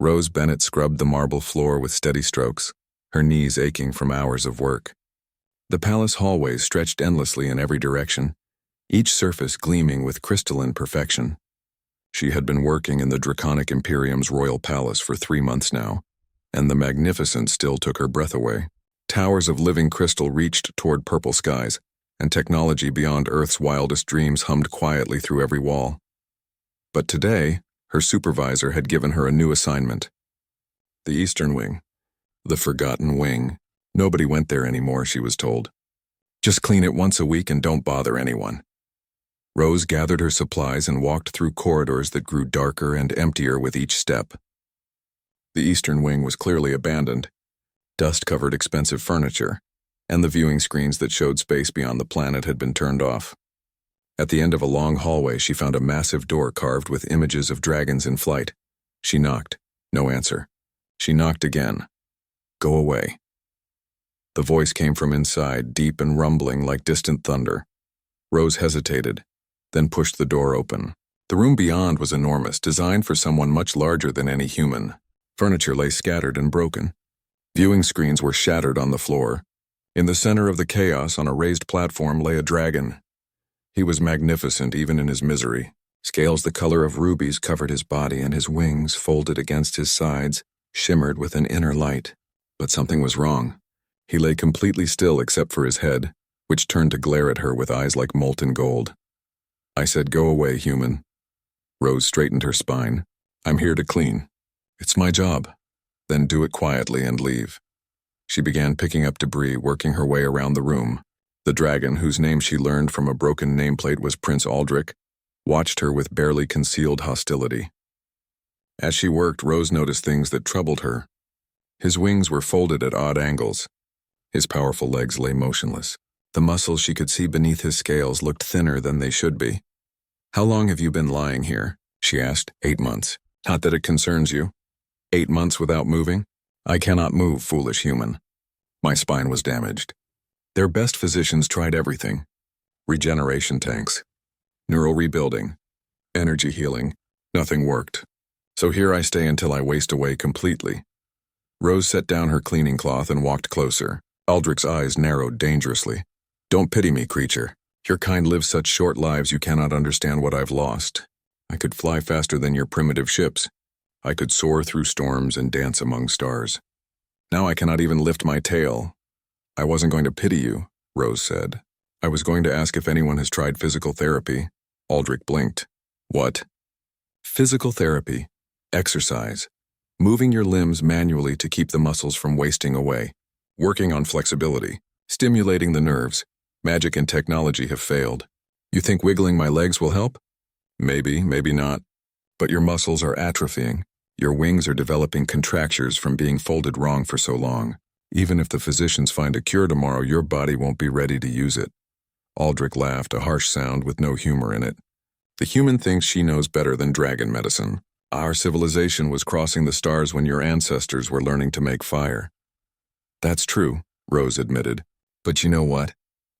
Rose Bennett scrubbed the marble floor with steady strokes, her knees aching from hours of work. The palace hallways stretched endlessly in every direction, each surface gleaming with crystalline perfection. She had been working in the Draconic Imperium's royal palace for 3 months now, and the magnificence still took her breath away. Towers of living crystal reached toward purple skies, and technology beyond Earth's wildest dreams hummed quietly through every wall. But today, her supervisor had given her a new assignment. The Eastern Wing. The Forgotten Wing. Nobody went there anymore, she was told. Just clean it once a week and don't bother anyone. Rose gathered her supplies and walked through corridors that grew darker and emptier with each step. The Eastern Wing was clearly abandoned. Dust covered expensive furniture, and the viewing screens that showed space beyond the planet had been turned off. At the end of a long hallway, she found a massive door carved with images of dragons in flight. She knocked. No answer. She knocked again. Go away. The voice came from inside, deep and rumbling like distant thunder. Rose hesitated, then pushed the door open. The room beyond was enormous, designed for someone much larger than any human. Furniture lay scattered and broken. Viewing screens were shattered on the floor. In the center of the chaos, on a raised platform, lay a dragon. He was magnificent even in his misery. Scales the color of rubies covered his body, and his wings, folded against his sides, shimmered with an inner light. But something was wrong. He lay completely still except for his head, which turned to glare at her with eyes like molten gold. I said, "Go away, human." Rose straightened her spine. "I'm here to clean. It's my job. Then do it quietly and leave." She began picking up debris, working her way around the room. The dragon, whose name she learned from a broken nameplate was Prince Aldrich, watched her with barely concealed hostility. As she worked, Rose noticed things that troubled her. His wings were folded at odd angles. His powerful legs lay motionless. The muscles she could see beneath his scales looked thinner than they should be. "How long have you been lying here?" she asked. 8 months. "Not that it concerns you. 8 months without moving? I cannot move, foolish human." My spine was damaged. Their best physicians tried everything. Regeneration tanks, neural rebuilding, energy healing. Nothing worked. So here I stay until I waste away completely. Rose set down her cleaning cloth and walked closer. Aldrich's eyes narrowed dangerously. "Don't pity me, creature. Your kind live such short lives you cannot understand what I've lost. I could fly faster than your primitive ships. I could soar through storms and dance among stars. Now I cannot even lift my tail." "I wasn't going to pity you," Rose said. "I was going to ask if anyone has tried physical therapy." Aldrich blinked. "What?" "Physical therapy. Exercise. Moving your limbs manually to keep the muscles from wasting away. Working on flexibility. Stimulating the nerves. Magic and technology have failed. You think wiggling my legs will help? Maybe, maybe not. But your muscles are atrophying. Your wings are developing contractures from being folded wrong for so long. Even if the physicians find a cure tomorrow, your body won't be ready to use it." Aldrich laughed, a harsh sound with no humor in it. "The human thinks she knows better than dragon medicine. Our civilization was crossing the stars when your ancestors were learning to make fire." "That's true," Rose admitted. "But you know what?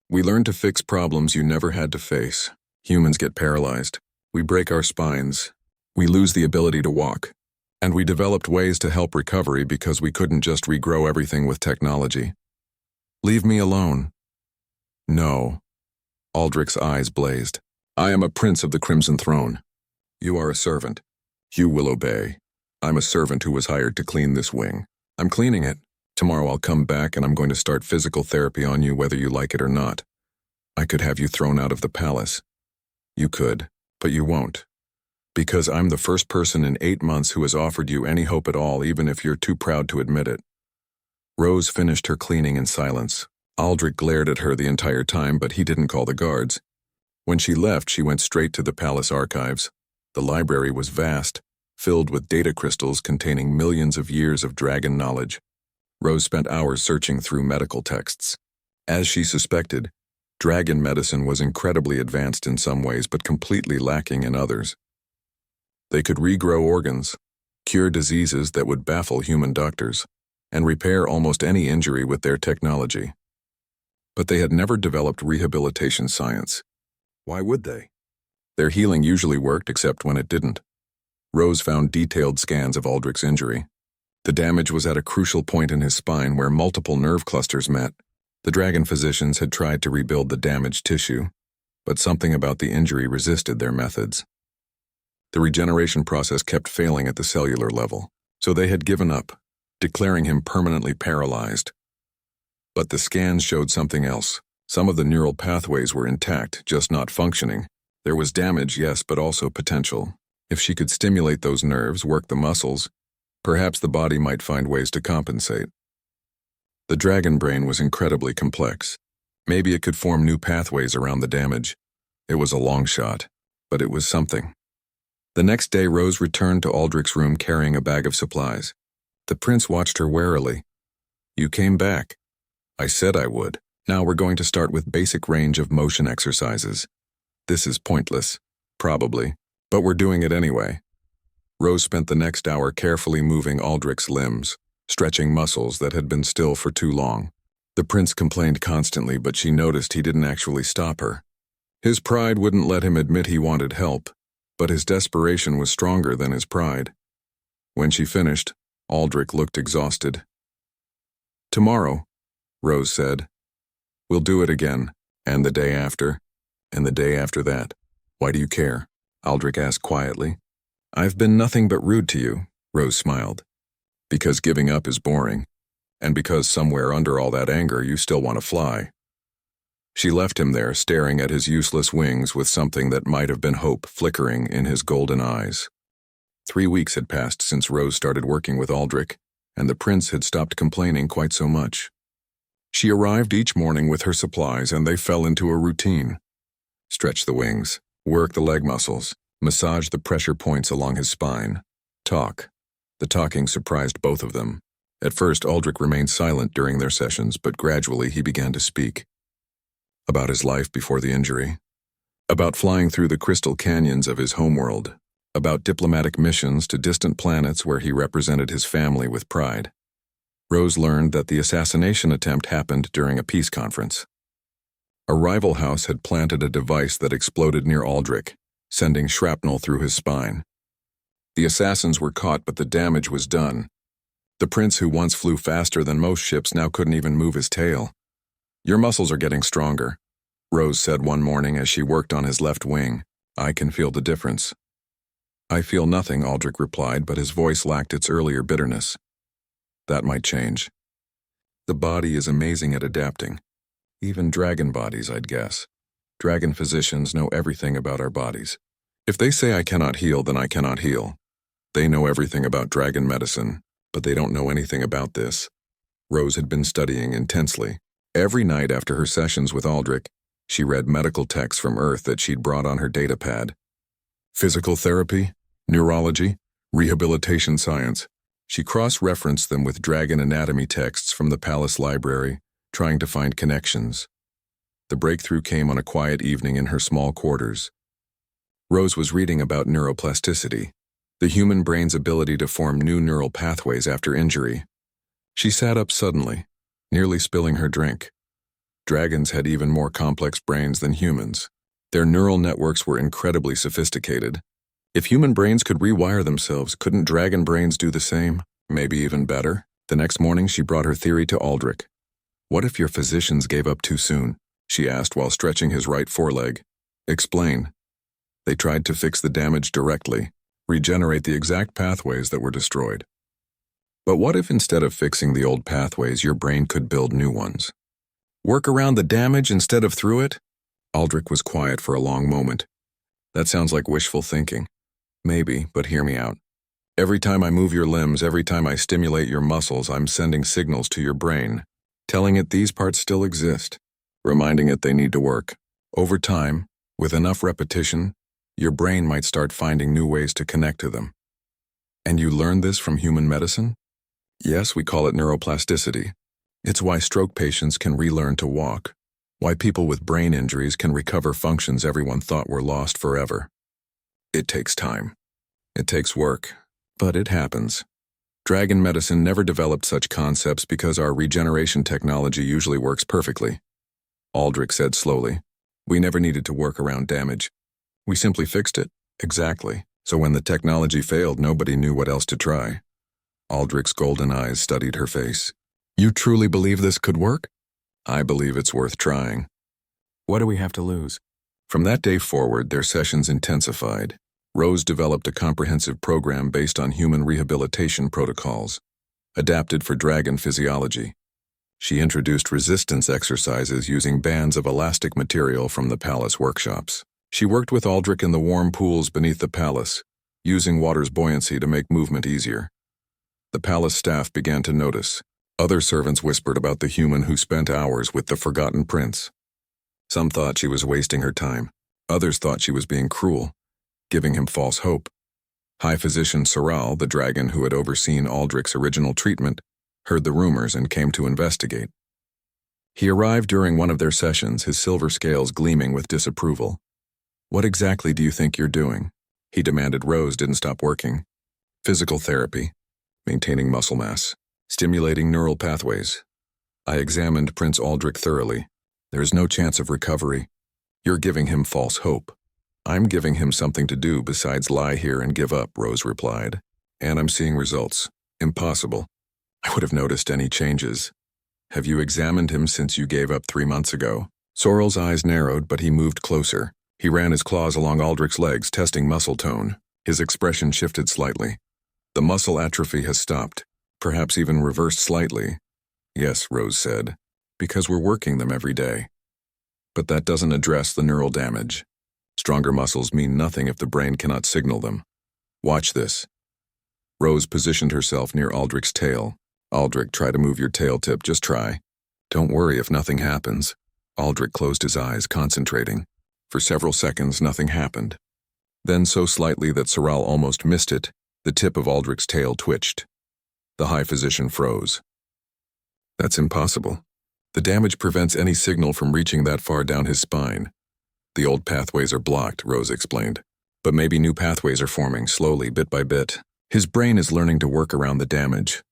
We learned to fix problems you never had to face. Humans get paralyzed. We break our spines. We lose the ability to walk. And we developed ways to help recovery because we couldn't just regrow everything with technology. Leave me alone." "No." Aldrich's eyes blazed. "I am a prince of the Crimson Throne. You are a servant. You will obey. I'm a servant who was hired to clean this wing. I'm cleaning it. Tomorrow I'll come back and I'm going to start physical therapy on you whether you like it or not. I could have you thrown out of the palace. You could, but you won't. Because I'm the first person in 8 months who has offered you any hope at all, even if you're too proud to admit it." Rose finished her cleaning in silence. Aldrich glared at her the entire time, but he didn't call the guards. When she left, she went straight to the palace archives. The library was vast, filled with data crystals containing millions of years of dragon knowledge. Rose spent hours searching through medical texts. As she suspected, dragon medicine was incredibly advanced in some ways but completely lacking in others. They could regrow organs, cure diseases that would baffle human doctors, and repair almost any injury with their technology. But they had never developed rehabilitation science. Why would they? Their healing usually worked except when it didn't. Rose found detailed scans of Aldrich's injury. The damage was at a crucial point in his spine where multiple nerve clusters met. The dragon physicians had tried to rebuild the damaged tissue, but something about the injury resisted their methods. The regeneration process kept failing at the cellular level, so they had given up, declaring him permanently paralyzed. But the scans showed something else. Some of the neural pathways were intact, just not functioning. There was damage, yes, but also potential. If she could stimulate those nerves, work the muscles, perhaps the body might find ways to compensate. The dragon brain was incredibly complex. Maybe it could form new pathways around the damage. It was a long shot, but it was something. The next day, Rose returned to Aldrich's room carrying a bag of supplies. The prince watched her warily. "You came back." "I said I would. Now we're going to start with basic range of motion exercises. This is pointless, probably, but we're doing it anyway." Rose spent the next hour carefully moving Aldrich's limbs, stretching muscles that had been still for too long. The prince complained constantly, but she noticed he didn't actually stop her. His pride wouldn't let him admit he wanted help, but his desperation was stronger than his pride. When she finished, Aldrich looked exhausted. "Tomorrow," Rose said. "We'll do it again, and the day after, and the day after that." "Why do you care?" Aldrich asked quietly. "I've been nothing but rude to you," Rose smiled. "Because giving up is boring, and because somewhere under all that anger you still want to fly." She left him there, staring at his useless wings with something that might have been hope flickering in his golden eyes. 3 weeks had passed since Rose started working with Aldrich, and the prince had stopped complaining quite so much. She arrived each morning with her supplies, and they fell into a routine. Stretch the wings, work the leg muscles, massage the pressure points along his spine, talk. The talking surprised both of them. At first, Aldrich remained silent during their sessions, but gradually he began to speak. About his life before the injury, about flying through the crystal canyons of his homeworld, about diplomatic missions to distant planets where he represented his family with pride. Rose learned that the assassination attempt happened during a peace conference. A rival house had planted a device that exploded near Aldrich, sending shrapnel through his spine. The assassins were caught, but the damage was done. The prince, who once flew faster than most ships, now couldn't even move his tail. "Your muscles are getting stronger," Rose said one morning as she worked on his left wing. "I can feel the difference." "I feel nothing," Aldrich replied, but his voice lacked its earlier bitterness. "That might change. The body is amazing at adapting. Even dragon bodies, I'd guess. Dragon physicians know everything about our bodies. If they say I cannot heal, then I cannot heal. They know everything about dragon medicine, but they don't know anything about this." Rose had been studying intensely. Every night after her sessions with Aldrich, she read medical texts from Earth that she'd brought on her datapad. Physical therapy, neurology, rehabilitation science. She cross-referenced them with dragon anatomy texts from the palace library, trying to find connections. The breakthrough came on a quiet evening in her small quarters. Rose was reading about neuroplasticity, the human brain's ability to form new neural pathways after injury. She sat up suddenly, nearly spilling her drink. Dragons had even more complex brains than humans. Their neural networks were incredibly sophisticated. If human brains could rewire themselves, couldn't dragon brains do the same? Maybe even better? The next morning, she brought her theory to Aldrich. "What if your physicians gave up too soon?" she asked while stretching his right foreleg. "Explain." "They tried to fix the damage directly, regenerate the exact pathways that were destroyed. But what if instead of fixing the old pathways, your brain could build new ones? Work around the damage instead of through it?" Aldrich was quiet for a long moment. "That sounds like wishful thinking." "Maybe, but hear me out. Every time I move your limbs, every time I stimulate your muscles, I'm sending signals to your brain, telling it these parts still exist, reminding it they need to work. Over time, with enough repetition, your brain might start finding new ways to connect to them." "And you learned this from human medicine?" "Yes, we call it neuroplasticity. It's why stroke patients can relearn to walk, why people with brain injuries can recover functions everyone thought were lost forever. It takes time. It takes work, but it happens. Dragon medicine never developed such concepts because our regeneration technology usually works perfectly." Aldrich said slowly. "We never needed to work around damage. We simply fixed it." "Exactly. So when the technology failed, nobody knew what else to try. Aldrich's golden eyes studied her face. You truly believe this could work? I believe it's worth trying. What do we have to lose? From that day forward, their sessions intensified. Rose developed a comprehensive program based on human rehabilitation protocols, adapted for dragon physiology. She introduced resistance exercises using bands of elastic material from the palace workshops. She worked with Aldrich in the warm pools beneath the palace, using water's buoyancy to make movement easier. The palace staff began to notice. Other servants whispered about the human who spent hours with the forgotten prince. Some thought she was wasting her time. Others thought she was being cruel, giving him false hope. High Physician Soral, the dragon who had overseen Aldrich's original treatment, heard the rumors and came to investigate. He arrived during one of their sessions, his silver scales gleaming with disapproval. What exactly do you think you're doing? He demanded. Rose didn't stop working. Physical therapy, maintaining muscle mass, stimulating neural pathways. I examined Prince Aldrich thoroughly. There's no chance of recovery. You're giving him false hope. I'm giving him something to do besides lie here and give up, Rose replied. And I'm seeing results. Impossible. I would have noticed any changes. Have you examined him since you gave up 3 months ago? Sorrel's eyes narrowed, but he moved closer. He ran his claws along Aldrich's legs, testing muscle tone. His expression shifted slightly. The muscle atrophy has stopped, perhaps even reversed slightly. Yes, Rose said, because we're working them every day. But that doesn't address the neural damage. Stronger muscles mean nothing if the brain cannot signal them. Watch this. Rose positioned herself near Aldrich's tail. Aldrich, try to move your tail tip, just try. Don't worry if nothing happens. Aldrich closed his eyes, concentrating. For several seconds, nothing happened. Then, so slightly that Soral almost missed it, the tip of Aldrich's tail twitched. The High Physician froze. That's impossible. The damage prevents any signal from reaching that far down his spine. The old pathways are blocked, Rose explained. But maybe new pathways are forming, slowly, bit by bit. His brain is learning to work around the damage.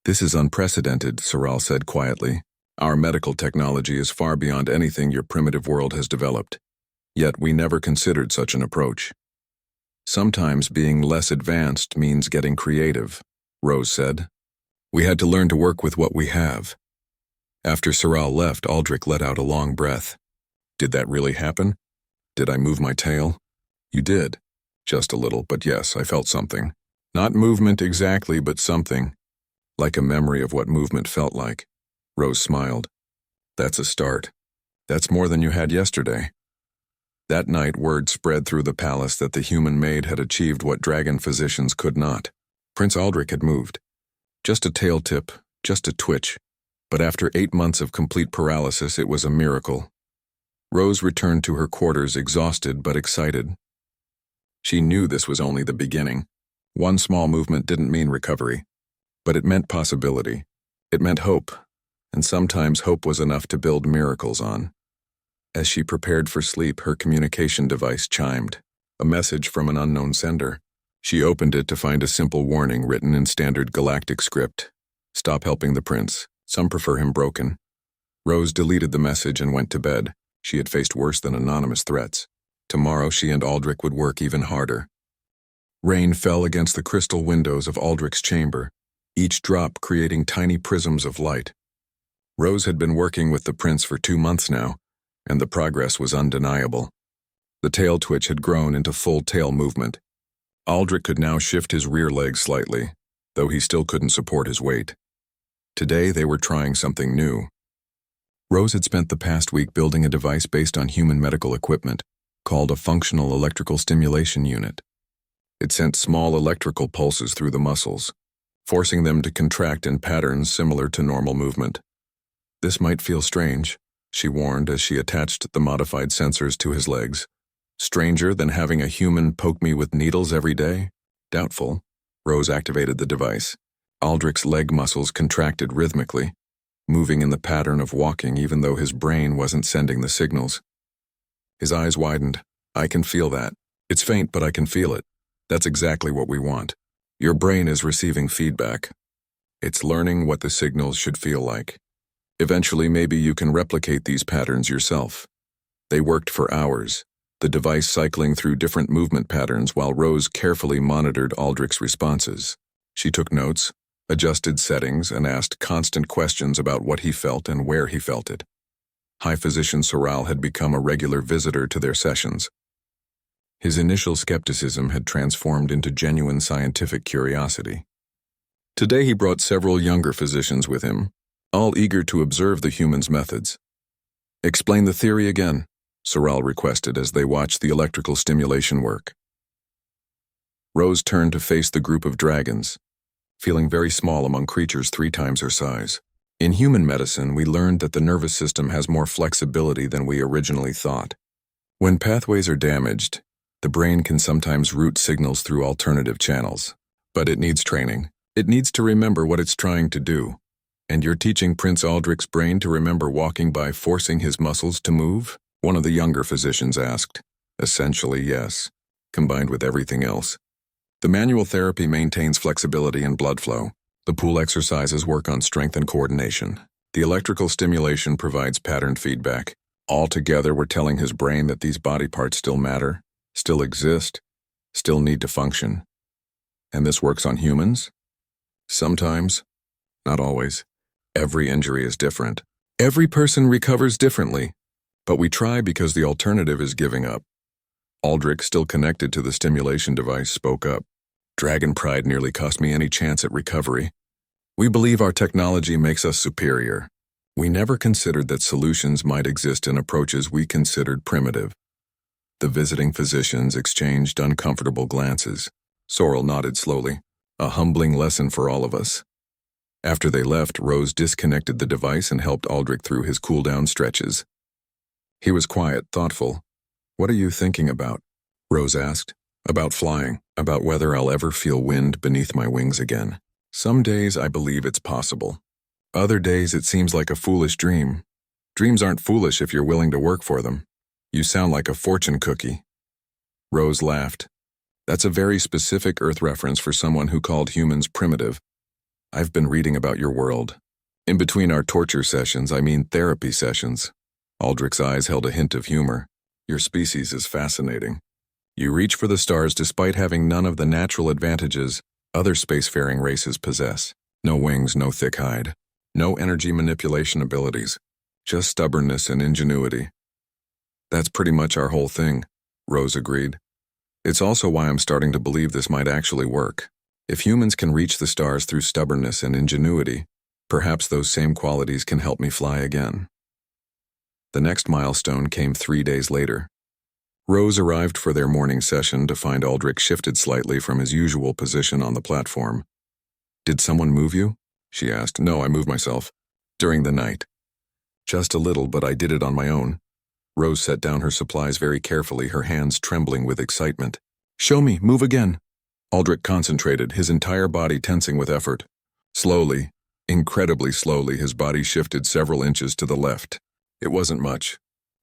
This is unprecedented, Soral said quietly. Our medical technology is far beyond anything your primitive world has developed. Yet we never considered such an approach. Sometimes being less advanced means getting creative, Rose said. We had to learn to work with what we have. After Soral left, Aldrich let out a long breath. Did that really happen? Did I move my tail? You did. Just a little, but yes, I felt something. Not movement exactly, but something. Like a memory of what movement felt like. Rose smiled. That's a start. That's more than you had yesterday. That night, word spread through the palace that the human Maid had achieved what dragon physicians could not. Prince Aldrich had moved. Just a tail tip, just a twitch. But after 8 months of complete paralysis, it was a miracle. Rose returned to her quarters exhausted but excited. She knew this was only the beginning. One small movement didn't mean recovery. But it meant possibility. It meant hope. And sometimes hope was enough to build miracles on. As she prepared for sleep, her communication device chimed. A message from an unknown sender. She opened it to find a simple warning written in standard galactic script. Stop helping the prince. Some prefer him broken. Rose deleted the message and went to bed. She had faced worse than anonymous threats. Tomorrow she and Aldrich would work even harder. Rain fell against the crystal windows of Aldrich's chamber, each drop creating tiny prisms of light. Rose had been working with the prince for 2 months now, and the progress was undeniable. The tail twitch had grown into full tail movement. Aldrich could now shift his rear legs slightly, though he still couldn't support his weight. Today they were trying something new. Rose had spent the past week building a device based on human medical equipment, called a functional electrical stimulation unit. It sent small electrical pulses through the muscles, forcing them to contract in patterns similar to normal movement. This might feel strange, she warned as she attached the modified sensors to his legs. Stranger than having a human poke me with needles every day? Doubtful. Rose activated the device. Aldrich's leg muscles contracted rhythmically, moving in the pattern of walking even though his brain wasn't sending the signals. His eyes widened. I can feel that. It's faint, but I can feel it. That's exactly what we want. Your brain is receiving feedback. It's learning what the signals should feel like. Eventually, maybe you can replicate these patterns yourself. They worked for hours, the device cycling through different movement patterns while Rose carefully monitored Aldrich's responses. She took notes, adjusted settings, and asked constant questions about what he felt and where he felt it. High Physician Sorrel had become a regular visitor to their sessions. His initial skepticism had transformed into genuine scientific curiosity. Today he brought several younger physicians with him, all eager to observe the human's methods. "Explain the theory again," Sorrel requested as they watched the electrical stimulation work. Rose turned to face the group of dragons, feeling very small among creatures 3 times her size. In human medicine, we learned that the nervous system has more flexibility than we originally thought. When pathways are damaged, the brain can sometimes route signals through alternative channels. But it needs training. It needs to remember what it's trying to do. "And you're teaching Prince Aldrich's brain to remember walking by forcing his muscles to move?" one of the younger physicians asked. "Essentially, yes, combined with everything else. The manual therapy maintains flexibility and blood flow. The pool exercises work on strength and coordination. The electrical stimulation provides pattern feedback. All together, we're telling his brain that these body parts still matter, still exist, still need to function. And this works on humans? Sometimes, not always. Every injury is different. Every person recovers differently. But we try because the alternative is giving up." Aldrich, still connected to the stimulation device, spoke up. "Dragon pride nearly cost me any chance at recovery. We believe our technology makes us superior. We never considered that solutions might exist in approaches we considered primitive." The visiting physicians exchanged uncomfortable glances. Sorrel nodded slowly. "A humbling lesson for all of us." After they left, Rose disconnected the device and helped Aldrich through his cool-down stretches. He was quiet, thoughtful. "What are you thinking about?" Rose asked. "About flying, about whether I'll ever feel wind beneath my wings again. Some days I believe it's possible. Other days it seems like a foolish dream. Dreams aren't foolish if you're willing to work for them. You sound like a fortune cookie." Rose laughed. "That's a very specific Earth reference for someone who called humans primitive. I've been reading about your world. In between our torture sessions, I mean therapy sessions." Aldrich's eyes held a hint of humor. "Your species is fascinating. You reach for the stars despite having none of the natural advantages other spacefaring races possess. No wings, no thick hide. No energy manipulation abilities. Just stubbornness and ingenuity." "That's pretty much our whole thing," Rose agreed. "It's also why I'm starting to believe this might actually work. If humans can reach the stars through stubbornness and ingenuity, perhaps those same qualities can help me fly again." The next milestone came 3 days later. Rose arrived for their morning session to find Aldrich shifted slightly from his usual position on the platform. "Did someone move you?" she asked. "No, I moved myself. During the night." "Just a little, but I did it on my own." Rose set down her supplies very carefully, her hands trembling with excitement. "Show me, move again." Aldrich concentrated, his entire body tensing with effort. Slowly, incredibly slowly, his body shifted several inches to the left. It wasn't much.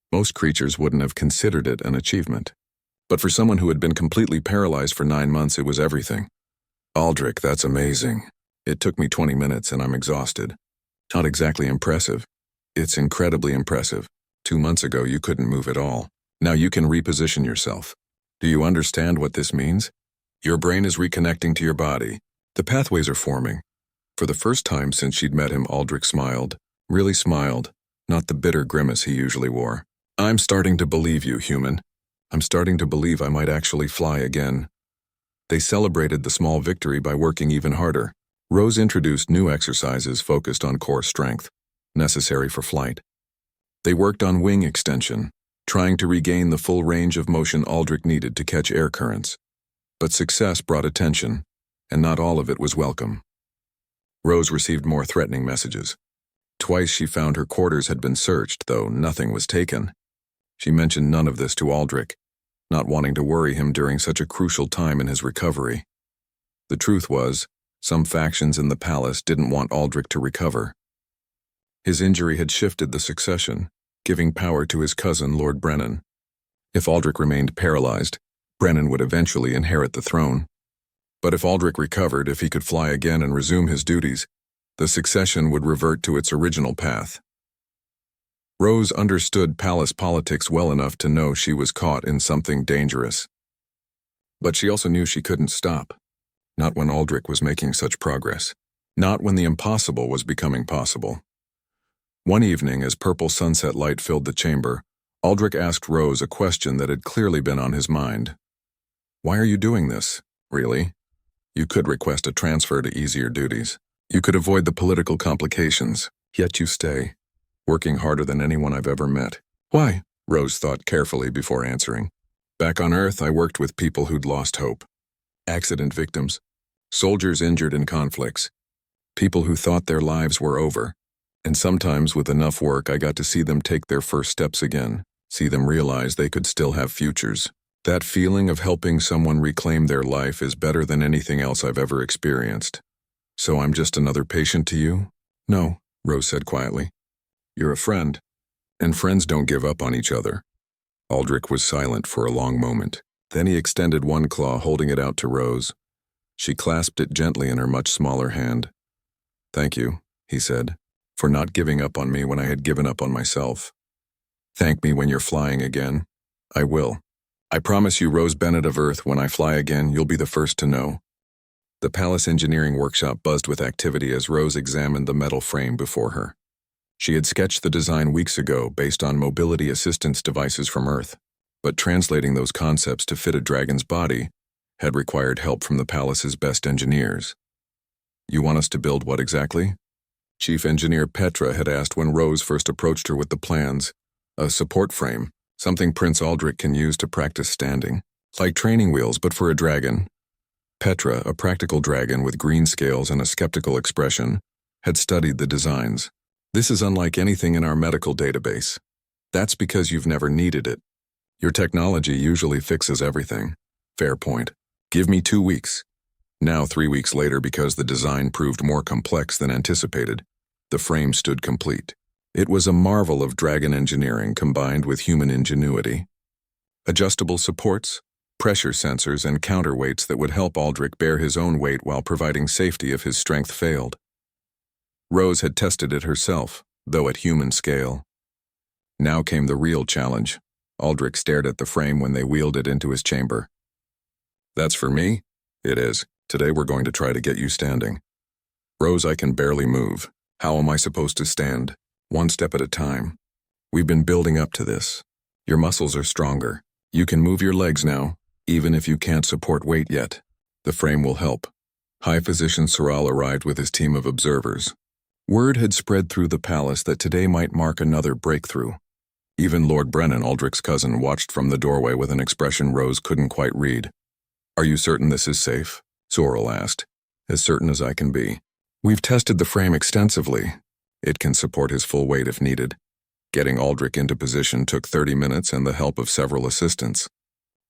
Most creatures wouldn't have considered it an achievement. But for someone who had been completely paralyzed for 9 months, it was everything. "Aldrich, that's amazing. It took me 20 minutes and I'm exhausted." "Not exactly impressive." "It's incredibly impressive. 2 months ago you couldn't move at all. Now you can reposition yourself. Do you understand what this means? Your brain is reconnecting to your body. The pathways are forming." For the first time since she'd met him, Aldrich smiled. Really smiled. Not the bitter grimace he usually wore. "I'm starting to believe you, human. I'm starting to believe I might actually fly again." They celebrated the small victory by working even harder. Rose introduced new exercises focused on core strength, necessary for flight. They worked on wing extension, trying to regain the full range of motion Aldrich needed to catch air currents. But success brought attention, and not all of it was welcome. Rose received more threatening messages. Twice she found her quarters had been searched, though nothing was taken. She mentioned none of this to Aldrich, not wanting to worry him during such a crucial time in his recovery. The truth was, some factions in the palace didn't want Aldrich to recover. His injury had shifted the succession, giving power to his cousin, Lord Brennan. If Aldrich remained paralyzed, Brennan would eventually inherit the throne. But if Aldrich recovered, if he could fly again and resume his duties, the succession would revert to its original path. Rose understood palace politics well enough to know she was caught in something dangerous. But she also knew she couldn't stop. Not when Aldrich was making such progress. Not when the impossible was becoming possible. One evening, as purple sunset light filled the chamber, Aldrich asked Rose a question that had clearly been on his mind. "Why are you doing this, really? You could request a transfer to easier duties. You could avoid the political complications, yet you stay, working harder than anyone I've ever met." "Why?" Rose thought carefully before answering. "Back on Earth, I worked with people who'd lost hope. Accident victims, soldiers injured in conflicts, people who thought their lives were over. And sometimes with enough work, I got to see them take their first steps again, see them realize they could still have futures. That feeling of helping someone reclaim their life is better than anything else I've ever experienced. So I'm just another patient to you?" "No," Rose said quietly. "You're a friend, and friends don't give up on each other." Aldrich was silent for a long moment. Then he extended one claw, holding it out to Rose. She clasped it gently in her much smaller hand. "Thank you," he said, "for not giving up on me when I had given up on myself. Thank me when you're flying again." "I will. I promise you, Rose Bennett of Earth, when I fly again, you'll be the first to know." The palace engineering workshop buzzed with activity as Rose examined the metal frame before her. She had sketched the design weeks ago based on mobility assistance devices from Earth, but translating those concepts to fit a dragon's body had required help from the palace's best engineers. "You want us to build what exactly?" Chief Engineer Petra had asked when Rose first approached her with the plans. "A support frame, something Prince Aldrich can use to practice standing. Like training wheels, but for a dragon." Petra, a practical dragon with green scales and a skeptical expression, had studied the designs. "This is unlike anything in our medical database. That's because you've never needed it. Your technology usually fixes everything." "Fair point. Give me 2 weeks." Now 3 weeks later, because the design proved more complex than anticipated, the frame stood complete. It was a marvel of dragon engineering combined with human ingenuity. Adjustable supports, pressure sensors, and counterweights that would help Aldrich bear his own weight while providing safety if his strength failed. Rose had tested it herself, though at human scale. Now came the real challenge. Aldrich stared at the frame when they wheeled it into his chamber. "That's for me?" "It is. Today we're going to try to get you standing." "Rose, I can barely move. How am I supposed to stand?" "One step at a time. We've been building up to this. Your muscles are stronger. You can move your legs now, even if you can't support weight yet. The frame will help." High Physician Soral arrived with his team of observers. Word had spread through the palace that today might mark another breakthrough. Even Lord Brennan, Aldrich's cousin, watched from the doorway with an expression Rose couldn't quite read. "Are you certain this is safe?" Soral asked. "As certain as I can be. We've tested the frame extensively. It can support his full weight if needed." Getting Aldrich into position took 30 minutes and the help of several assistants.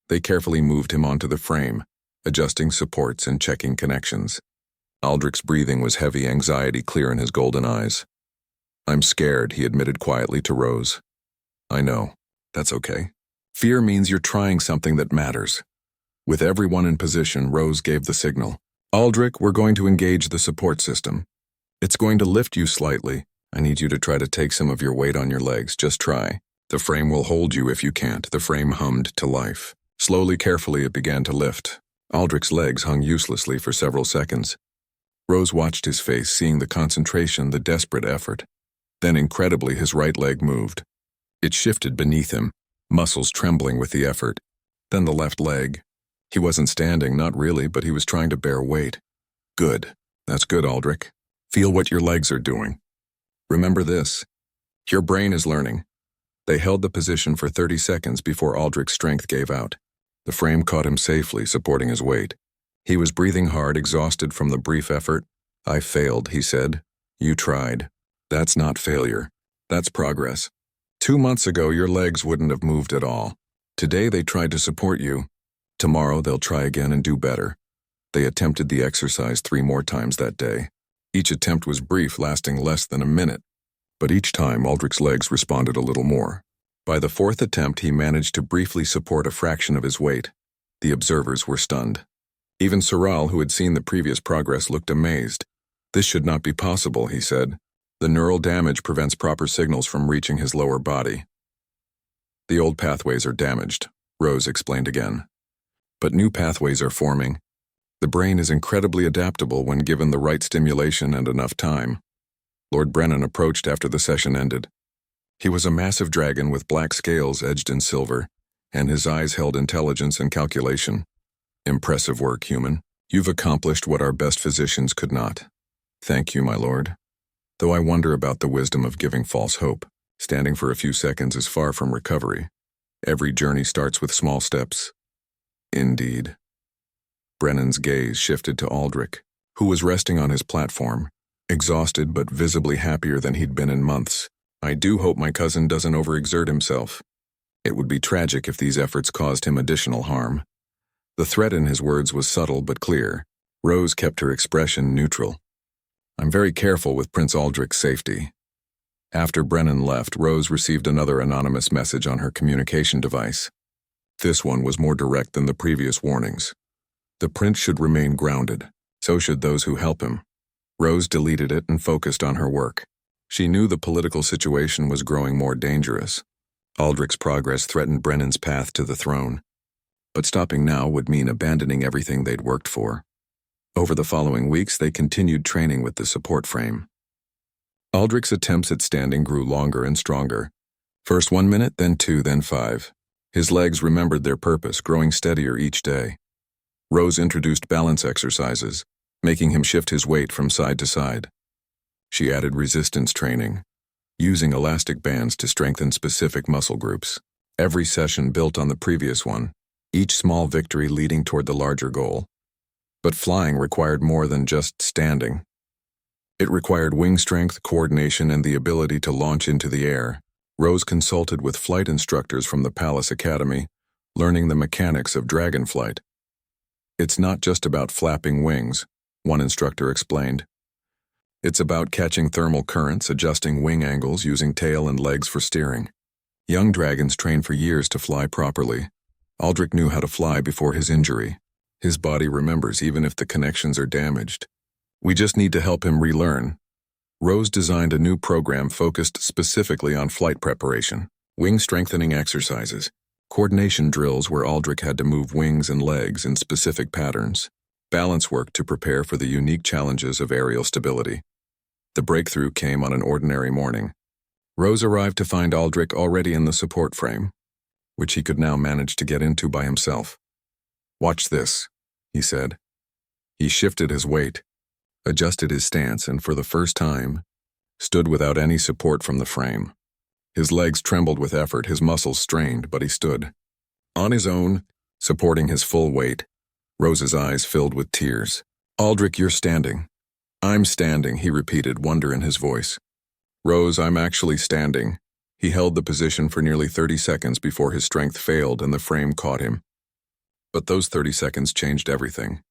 They carefully moved him onto the frame, adjusting supports and checking connections. Aldrich's breathing was heavy, anxiety clear in his golden eyes. "I'm scared," he admitted quietly to Rose. "I know. That's okay. Fear means you're trying something that matters." With everyone in position, Rose gave the signal. "Aldrich, we're going to engage the support system. It's going to lift you slightly. I need you to try to take some of your weight on your legs. Just try. The frame will hold you if you can't." The frame hummed to life. Slowly, carefully, it began to lift. Aldrich's legs hung uselessly for several seconds. Rose watched his face, seeing the concentration, the desperate effort. Then, incredibly, his right leg moved. It shifted beneath him, muscles trembling with the effort. Then the left leg. He wasn't standing, not really, but he was trying to bear weight. "Good. That's good, Aldrich. Feel what your legs are doing. Remember this. Your brain is learning." They held the position for 30 seconds before Aldrich's strength gave out. The frame caught him safely, supporting his weight. He was breathing hard, exhausted from the brief effort. "I failed," he said. "You tried. That's not failure. That's progress. 2 months ago, your legs wouldn't have moved at all. Today, they tried to support you. Tomorrow, they'll try again and do better." They attempted the exercise 3 more times that day. Each attempt was brief, lasting less than a minute. But each time, Aldrich's legs responded a little more. By the 4th attempt, he managed to briefly support a fraction of his weight. The observers were stunned. Even Soral, who had seen the previous progress, looked amazed. "This should not be possible," he said. The neural damage prevents proper signals from reaching his lower body. The old pathways are damaged, Rose explained again. But new pathways are forming. The brain is incredibly adaptable when given the right stimulation and enough time. Lord Brennan approached after the session ended. He was a massive dragon with black scales edged in silver, and his eyes held intelligence and calculation. Impressive work, human. You've accomplished what our best physicians could not. Thank you, my lord. Though I wonder about the wisdom of giving false hope. Standing for a few seconds is far from recovery. Every journey starts with small steps. Indeed. Brennan's gaze shifted to Aldrich, who was resting on his platform, exhausted but visibly happier than he'd been in months. I do hope my cousin doesn't overexert himself. It would be tragic if these efforts caused him additional harm. The threat in his words was subtle but clear. Rose kept her expression neutral. I'm very careful with Prince Aldrich's safety. After Brennan left, Rose received another anonymous message on her communication device. This one was more direct than the previous warnings. The prince should remain grounded. So should those who help him. Rose deleted it and focused on her work. She knew the political situation was growing more dangerous. Aldrich's progress threatened Brennan's path to the throne. But stopping now would mean abandoning everything they'd worked for. Over the following weeks, they continued training with the support frame. Aldrich's attempts at standing grew longer and stronger. First 1 minute, then 2, then 5. His legs remembered their purpose, growing steadier each day. Rose introduced balance exercises, making him shift his weight from side to side. She added resistance training, using elastic bands to strengthen specific muscle groups. Every session built on the previous one, each small victory leading toward the larger goal. But flying required more than just standing. It required wing strength, coordination, and the ability to launch into the air. Rose consulted with flight instructors from the Palace Academy, learning the mechanics of dragon flight. It's not just about flapping wings, one instructor explained. It's about catching thermal currents, adjusting wing angles, using tail and legs for steering. Young dragons train for years to fly properly. Aldrich knew how to fly before his injury. His body remembers even if the connections are damaged. We just need to help him relearn. Rose designed a new program focused specifically on flight preparation, wing strengthening exercises, coordination drills where Aldrich had to move wings and legs in specific patterns, balance work to prepare for the unique challenges of aerial stability. The breakthrough came on an ordinary morning. Rose arrived to find Aldrich already in the support frame, which he could now manage to get into by himself. Watch this, he said. He shifted his weight, adjusted his stance, and for the first time, stood without any support from the frame. His legs trembled with effort, his muscles strained, but he stood. On his own, supporting his full weight. Rose's eyes filled with tears. Aldrich, you're standing. I'm standing, he repeated, wonder in his voice. Rose, I'm actually standing. He held the position for nearly 30 seconds before his strength failed and the frame caught him. But those 30 seconds changed everything.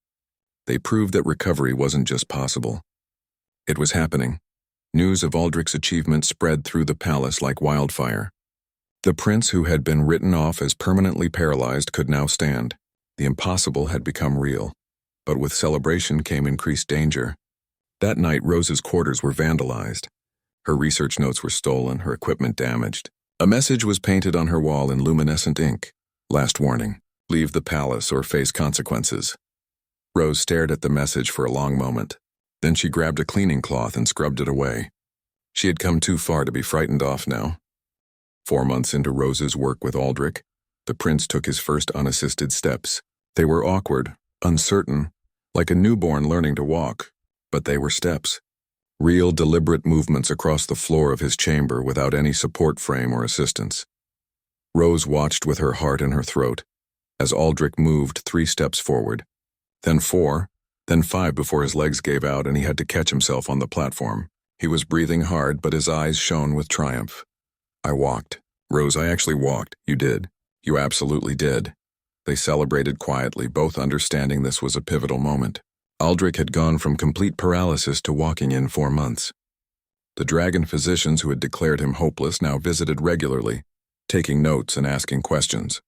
They proved that recovery wasn't just possible. It was happening. News of Aldrich's achievement spread through the palace like wildfire. The prince who had been written off as permanently paralyzed could now stand. The impossible had become real. But with celebration came increased danger. That night, Rose's quarters were vandalized. Her research notes were stolen, her equipment damaged. A message was painted on her wall in luminescent ink. Last warning. Leave the palace or face consequences. Rose stared at the message for a long moment. Then she grabbed a cleaning cloth and scrubbed it away. She had come too far to be frightened off now. 4 months into Rose's work with Aldrich, the prince took his first unassisted steps. They were awkward, uncertain, like a newborn learning to walk, but they were steps. Real, deliberate movements across the floor of his chamber without any support frame or assistance. Rose watched with her heart in her throat as Aldrich moved 3 steps forward, then 4, then 5 before his legs gave out and he had to catch himself on the platform. He was breathing hard, but his eyes shone with triumph. I walked. Rose, I actually walked. You did. You absolutely did. They celebrated quietly, both understanding this was a pivotal moment. Aldrich had gone from complete paralysis to walking in 4 months. The dragon physicians who had declared him hopeless now visited regularly, taking notes and asking questions.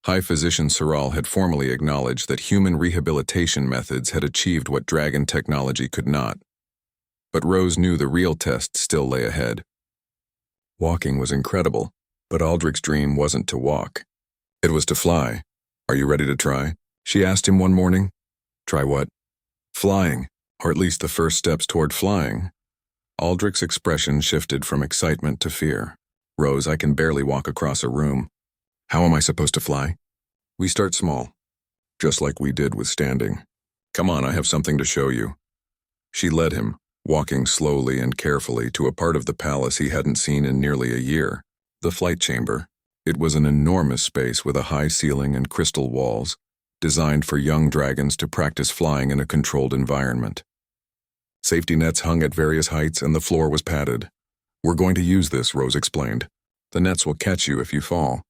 High Physician Saral had formally acknowledged that human rehabilitation methods had achieved what dragon technology could not. But Rose knew the real test still lay ahead. Walking was incredible, but Aldrich's dream wasn't to walk. It was to fly. "Are you ready to try?" she asked him one morning. "Try what?" "Flying, or at least the first steps toward flying." Aldrich's expression shifted from excitement to fear. "Rose, I can barely walk across a room. How am I supposed to fly?" "We start small, just like we did with standing. Come on, I have something to show you." She led him, walking slowly and carefully to a part of the palace he hadn't seen in nearly a year, the flight chamber. It was an enormous space with a high ceiling and crystal walls, designed for young dragons to practice flying in a controlled environment. Safety nets hung at various heights and the floor was padded. "We're going to use this," Rose explained. "The nets will catch you if you fall.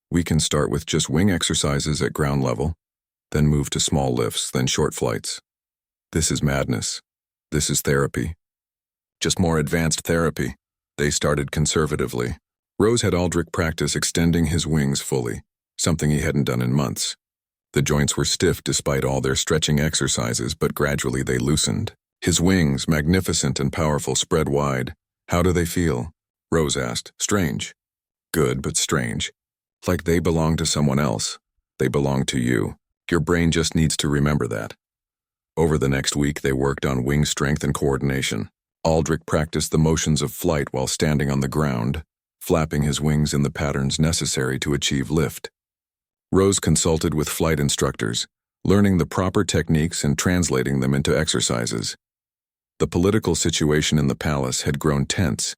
We can start with just wing exercises at ground level, then move to small lifts, then short flights. This is madness. This is therapy. Just more advanced therapy." They started conservatively. Rose had Aldrich practice extending his wings fully, something he hadn't done in months. The joints were stiff despite all their stretching exercises, but gradually they loosened. His wings, magnificent and powerful, spread wide. "How do they feel?" Rose asked. "Strange." "Good, but strange. Like they belong to someone else. They belong to you. Your brain just needs to remember that." Over the next week, they worked on wing strength and coordination. Aldrich practiced the motions of flight while standing on the ground, flapping his wings in the patterns necessary to achieve lift. Rose consulted with flight instructors, learning the proper techniques and translating them into exercises. The political situation in the palace had grown tense.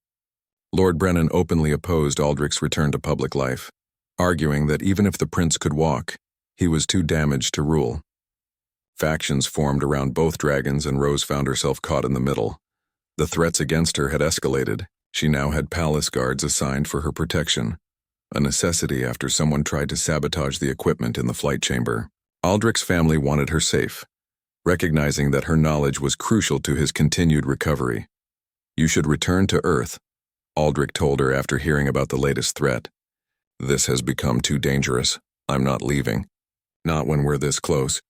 Lord Brennan openly opposed Aldrich's return to public life, arguing that even if the prince could walk, he was too damaged to rule. Factions formed around both dragons and Rose found herself caught in the middle. The threats against her had escalated. She now had palace guards assigned for her protection, a necessity after someone tried to sabotage the equipment in the flight chamber. Aldrich's family wanted her safe, recognizing that her knowledge was crucial to his continued recovery. "You should return to Earth," Aldrich told her after hearing about the latest threat. "This has become too dangerous. I'm not leaving. Not when we're this close.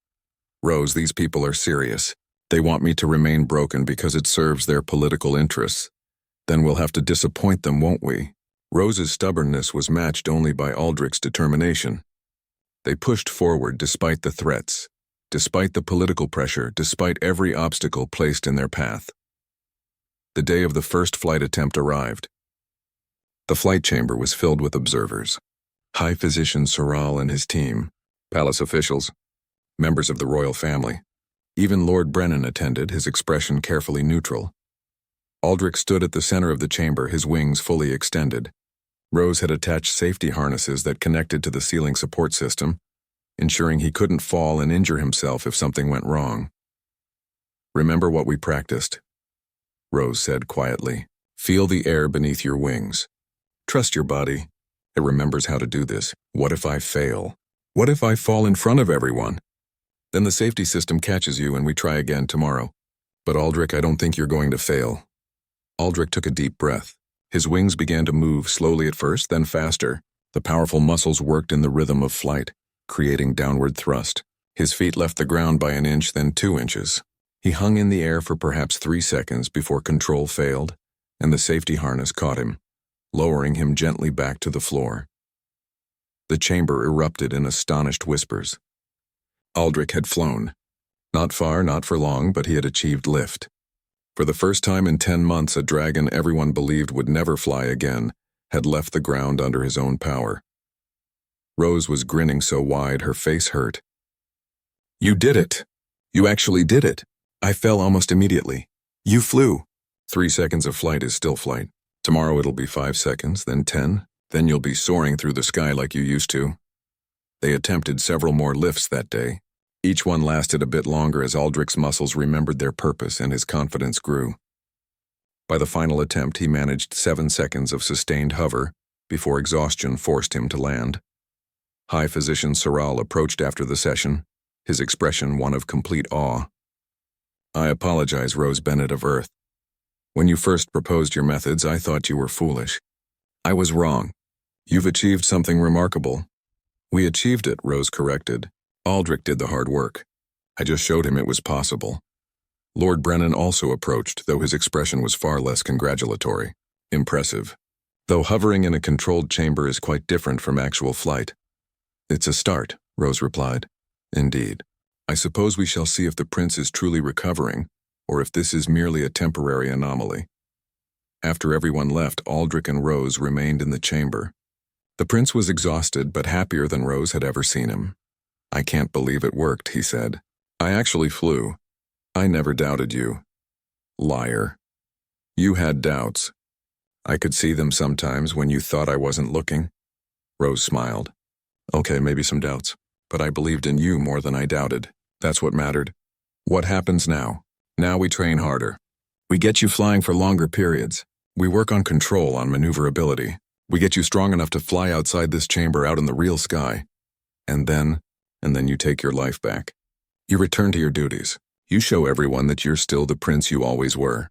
Rose, these people are serious. They want me to remain broken because it serves their political interests. Then we'll have to disappoint them, won't we?" Rose's stubbornness was matched only by Aldrich's determination. They pushed forward despite the threats, despite the political pressure, despite every obstacle placed in their path. The day of the first flight attempt arrived. The flight chamber was filled with observers. High Physician Soral and his team, palace officials, members of the royal family. Even Lord Brennan attended, his expression carefully neutral. Aldrich stood at the center of the chamber, his wings fully extended. Rose had attached safety harnesses that connected to the ceiling support system, ensuring he couldn't fall and injure himself if something went wrong. "Remember what we practiced," Rose said quietly. "Feel the air beneath your wings. Trust your body. It remembers how to do this. What if I fail? What if I fall in front of everyone? Then the safety system catches you and we try again tomorrow. But Aldrich, I don't think you're going to fail." Aldrich took a deep breath. His wings began to move, slowly at first, then faster. The powerful muscles worked in the rhythm of flight, creating downward thrust. His feet left the ground by an inch, then 2 inches. He hung in the air for perhaps 3 seconds before control failed, and the safety harness caught him, lowering him gently back to the floor. The chamber erupted in astonished whispers. Aldrich had flown. Not far, not for long, but he had achieved lift. For the first time in 10 months, a dragon everyone believed would never fly again had left the ground under his own power. Rose was grinning so wide her face hurt. "You did it! You actually did it! I fell almost immediately. You flew." 3 seconds of flight is still flight. Tomorrow it'll be 5 seconds, then 10, then you'll be soaring through the sky like you used to. They attempted several more lifts that day. Each one lasted a bit longer as Aldrich's muscles remembered their purpose and his confidence grew. By the final attempt, he managed 7 seconds of sustained hover before exhaustion forced him to land. High Physician Soral approached after the session, his expression one of complete awe. "I apologize, Rose Bennett of Earth. When you first proposed your methods, I thought you were foolish. I was wrong. You've achieved something remarkable." "We achieved it," Rose corrected. "Aldrich did the hard work. I just showed him it was possible." Lord Brennan also approached, though his expression was far less congratulatory. Impressive. Though hovering in a controlled chamber is quite different from actual flight. It's a start, Rose replied. Indeed. I suppose we shall see if the prince is truly recovering, or if this is merely a temporary anomaly. After everyone left, Aldrich and Rose remained in the chamber. The prince was exhausted, but happier than Rose had ever seen him. I can't believe it worked, he said. I actually flew. I never doubted you. Liar. You had doubts. I could see them sometimes when you thought I wasn't looking. Rose smiled. Okay, maybe some doubts, but I believed in you more than I doubted. That's what mattered. What happens now? Now we train harder. We get you flying for longer periods. We work on control, on maneuverability. We get you strong enough to fly outside this chamber out in the real sky. And then you take your life back. You return to your duties. You show everyone that you're still the prince you always were.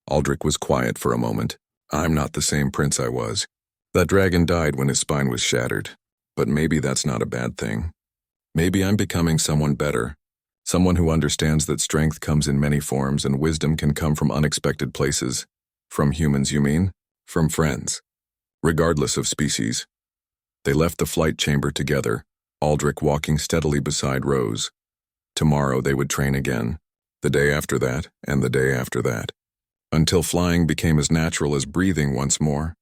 Aldrich was quiet for a moment. I'm not the same prince I was. That dragon died when his spine was shattered. But maybe that's not a bad thing. Maybe I'm becoming someone better. Someone who understands that strength comes in many forms and wisdom can come from unexpected places. From humans, you mean? From friends. Regardless of species. They left the flight chamber together, Aldrich walking steadily beside Rose. Tomorrow they would train again, the day after that, and the day after that, until flying became as natural as breathing once more.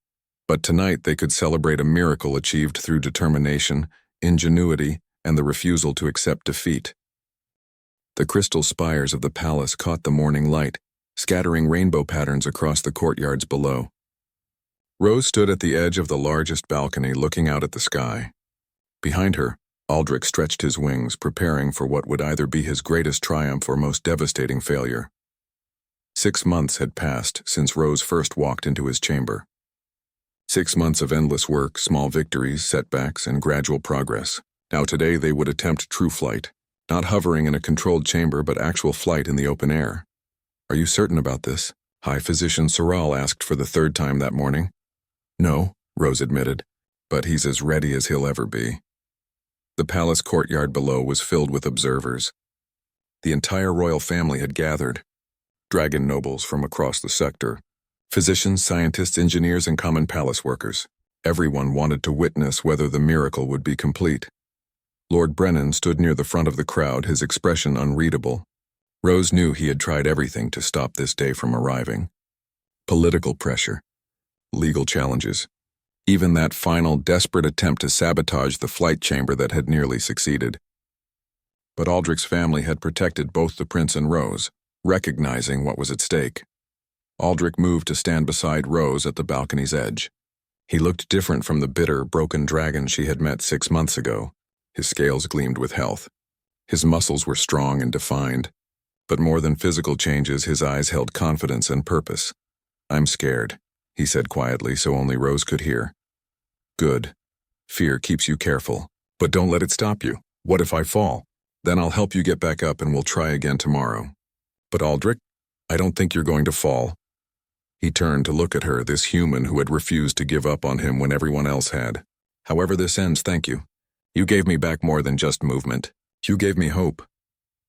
But tonight they could celebrate a miracle achieved through determination, ingenuity, and the refusal to accept defeat. The crystal spires of the palace caught the morning light, scattering rainbow patterns across the courtyards below. Rose stood at the edge of the largest balcony looking out at the sky. Behind her, Aldrich stretched his wings, preparing for what would either be his greatest triumph or most devastating failure. 6 months had passed since Rose first walked into his chamber. 6 months of endless work, small victories, setbacks, and gradual progress. Now today they would attempt true flight, not hovering in a controlled chamber but actual flight in the open air. Are you certain about this? High Physician Soral asked for the 3rd time that morning. No, Rose admitted, but he's as ready as he'll ever be. The palace courtyard below was filled with observers. The entire royal family had gathered. Dragon nobles from across the sector, physicians, scientists, engineers, and common palace workers. Everyone wanted to witness whether the miracle would be complete. Lord Brennan stood near the front of the crowd, his expression unreadable. Rose knew he had tried everything to stop this day from arriving. Political pressure, legal challenges, even that final desperate attempt to sabotage the flight chamber that had nearly succeeded. But Aldrich's family had protected both the prince and Rose, recognizing what was at stake. Aldrich moved to stand beside Rose at the balcony's edge. He looked different from the bitter, broken dragon she had met 6 months ago. His scales gleamed with health. His muscles were strong and defined. But more than physical changes, his eyes held confidence and purpose. I'm scared, he said quietly so only Rose could hear. Good. Fear keeps you careful, but don't let it stop you. What if I fall? Then I'll help you get back up and we'll try again tomorrow. But Aldrich, I don't think you're going to fall. He turned to look at her, this human who had refused to give up on him when everyone else had. However this ends, thank you. You gave me back more than just movement. You gave me hope.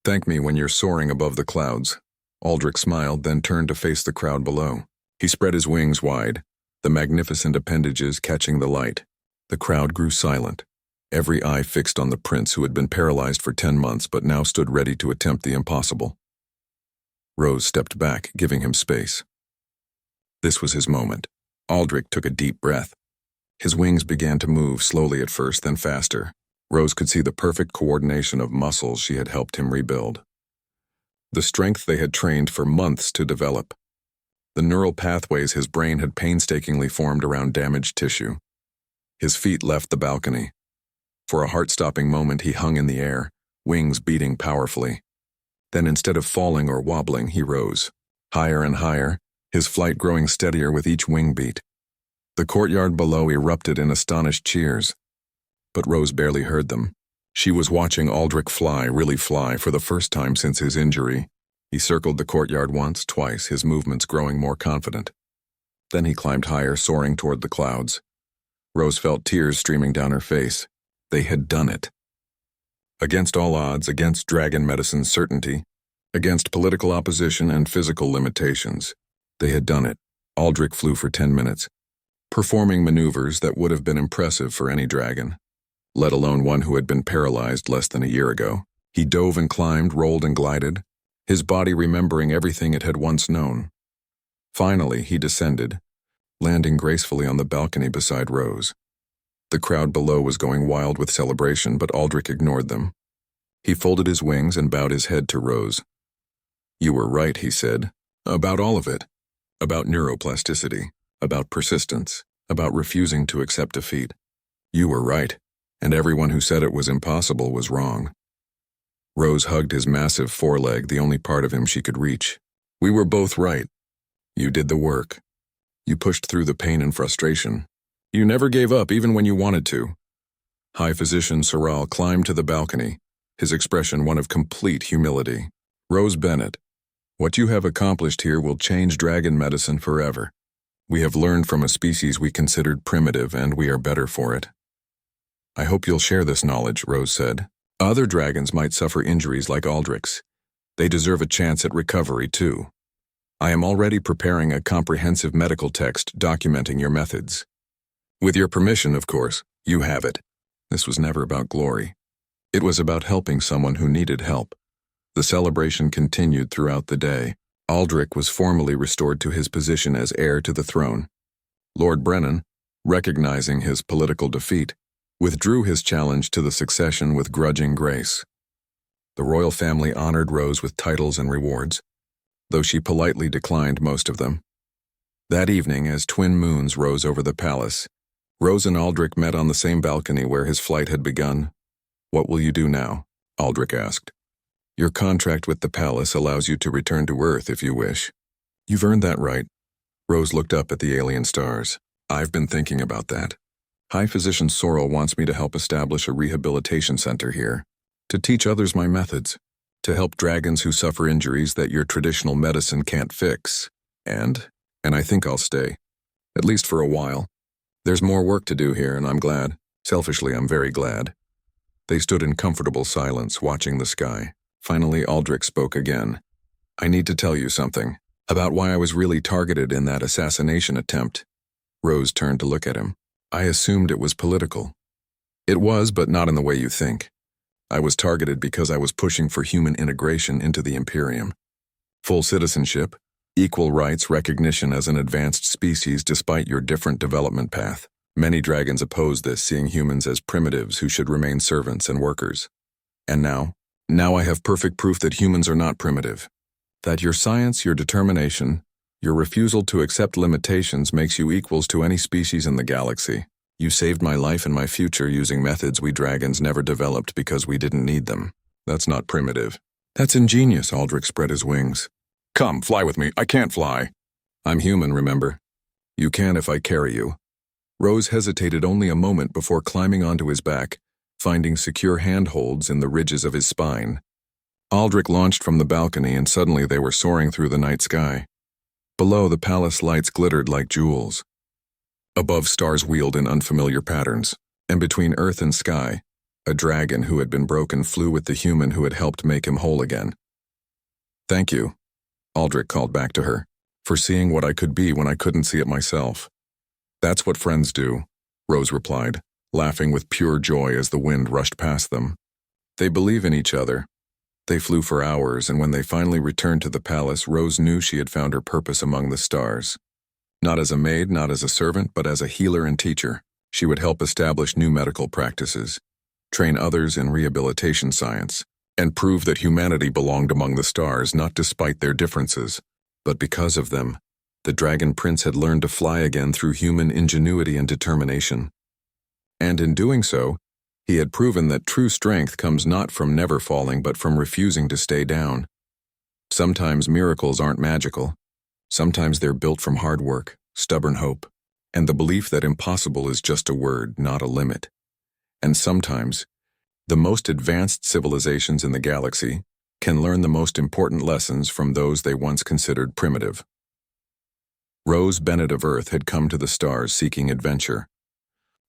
Thank me when you're soaring above the clouds. Aldrich smiled, then turned to face the crowd below. He spread his wings wide, the magnificent appendages catching the light. The crowd grew silent, every eye fixed on the prince who had been paralyzed for 10 months but now stood ready to attempt the impossible. Rose stepped back, giving him space. This was his moment. Aldrich took a deep breath. His wings began to move, slowly at first, then faster. Rose could see the perfect coordination of muscles she had helped him rebuild. The strength they had trained for months to develop. The neural pathways his brain had painstakingly formed around damaged tissue. His feet left the balcony. For a heart-stopping moment he hung in the air, wings beating powerfully. Then instead of falling or wobbling, he rose. Higher and higher, his flight growing steadier with each wing beat. The courtyard below erupted in astonished cheers. But Rose barely heard them. She was watching Aldrich fly, really fly, for the first time since his injury. He circled the courtyard once, twice, his movements growing more confident. Then he climbed higher, soaring toward the clouds. Rose felt tears streaming down her face. They had done it. Against all odds, against dragon medicine's certainty, Against political opposition and physical limitations. They had done it. Aldrich flew for 10 minutes, performing maneuvers that would have been impressive for any dragon, let alone one who had been paralyzed less than a year ago. He dove and climbed, rolled and glided, his body remembering everything it had once known. Finally, he descended, landing gracefully on the balcony beside Rose. The crowd below was going wild with celebration, but Aldrich ignored them. He folded his wings and bowed his head to Rose. "You were right," he said, "about all of it. About neuroplasticity, about persistence, about refusing to accept defeat. You were right, and everyone who said it was impossible was wrong." Rose hugged his massive foreleg, the only part of him she could reach. "We were both right. You did the work. You pushed through the pain and frustration. You never gave up even when you wanted to." High Physician Soral climbed to the balcony, his expression one of complete humility. "Rose Bennett, what you have accomplished here will change dragon medicine forever. We have learned from a species we considered primitive, and we are better for it." "I hope you'll share this knowledge," Rose said. "Other dragons might suffer injuries like Aldrich's. They deserve a chance at recovery, too. I am already preparing a comprehensive medical text documenting your methods. With your permission, of course, you have it." This was never about glory. It was about helping someone who needed help. The celebration continued throughout the day. Aldrich was formally restored to his position as heir to the throne. Lord Brennan, recognizing his political defeat, withdrew his challenge to the succession with grudging grace. The royal family honored Rose with titles and rewards, though she politely declined most of them. That evening, as twin moons rose over the palace, Rose and Aldrich met on the same balcony where his flight had begun. "What will you do now?" Aldrich asked. "Your contract with the palace allows you to return to Earth if you wish." "You've earned that right." Rose looked up at the alien stars. "I've been thinking about that. High Physician Sorrel wants me to help establish a rehabilitation center here, to teach others my methods, to help dragons who suffer injuries that your traditional medicine can't fix. And I think I'll stay, at least for a while. There's more work to do here, and I'm glad. Selfishly, I'm very glad." They stood in comfortable silence, watching the sky. Finally, Aldrich spoke again. "I need to tell you something, about why I was really targeted in that assassination attempt." Rose turned to look at him. "I assumed it was political." "It was, but not in the way you think. I was targeted because I was pushing for human integration into the Imperium. Full citizenship, equal rights, recognition as an advanced species despite your different development path. Many dragons oppose this, seeing humans as primitives who should remain servants and workers. And now I have perfect proof that humans are not primitive. That your science, your determination, your refusal to accept limitations makes you equals to any species in the galaxy. You saved my life and my future using methods we dragons never developed because we didn't need them. That's not primitive." "That's ingenious," Aldrich spread his wings. "Come, fly with me. I can't fly." "I'm human, remember. You can if I carry you." Rose hesitated only a moment before climbing onto his back, finding secure handholds in the ridges of his spine. Aldrich launched from the balcony, and suddenly they were soaring through the night sky. Below, the palace lights glittered like jewels. Above, stars wheeled in unfamiliar patterns, and between earth and sky, a dragon who had been broken flew with the human who had helped make him whole again. "Thank you," Aldrich called back to her, "for seeing what I could be when I couldn't see it myself." "That's what friends do," Rose replied, laughing with pure joy as the wind rushed past them. "They believe in each other." They flew for hours, and when they finally returned to the palace, Rose knew she had found her purpose among the stars. Not as a maid, not as a servant, but as a healer and teacher. She would help establish new medical practices, train others in rehabilitation science, and prove that humanity belonged among the stars not despite their differences, but because of them. The Dragon Prince had learned to fly again through human ingenuity and determination. And in doing so, he had proven that true strength comes not from never falling but from refusing to stay down. Sometimes miracles aren't magical. Sometimes they're built from hard work, stubborn hope, and the belief that impossible is just a word, not a limit. And sometimes, the most advanced civilizations in the galaxy can learn the most important lessons from those they once considered primitive. Rose Bennett of Earth had come to the stars seeking adventure.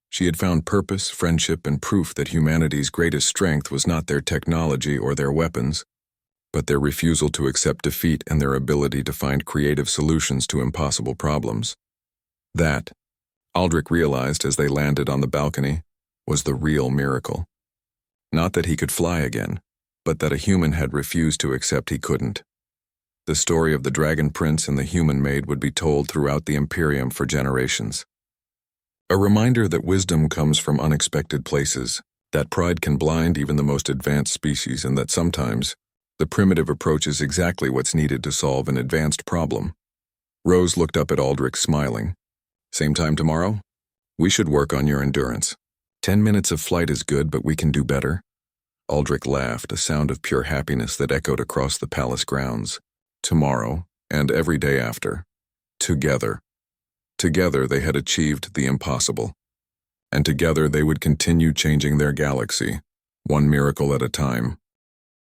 She had found purpose, friendship, and proof that humanity's greatest strength was not their technology or their weapons, but their refusal to accept defeat and their ability to find creative solutions to impossible problems. That, Aldrich realized as they landed on the balcony, was the real miracle. Not that he could fly again, but that a human had refused to accept he couldn't. The story of the Dragon Prince and the human maid would be told throughout the Imperium for generations. A reminder that wisdom comes from unexpected places, that pride can blind even the most advanced species, and that sometimes the primitive approach is exactly what's needed to solve an advanced problem. Rose looked up at Aldrich, smiling. Same time tomorrow? We should work on your endurance. 10 minutes of flight is good, but we can do better. Aldrich laughed, a sound of pure happiness that echoed across the palace grounds. Tomorrow, and every day after. Together. Together they had achieved the impossible. And together they would continue changing their galaxy, one miracle at a time.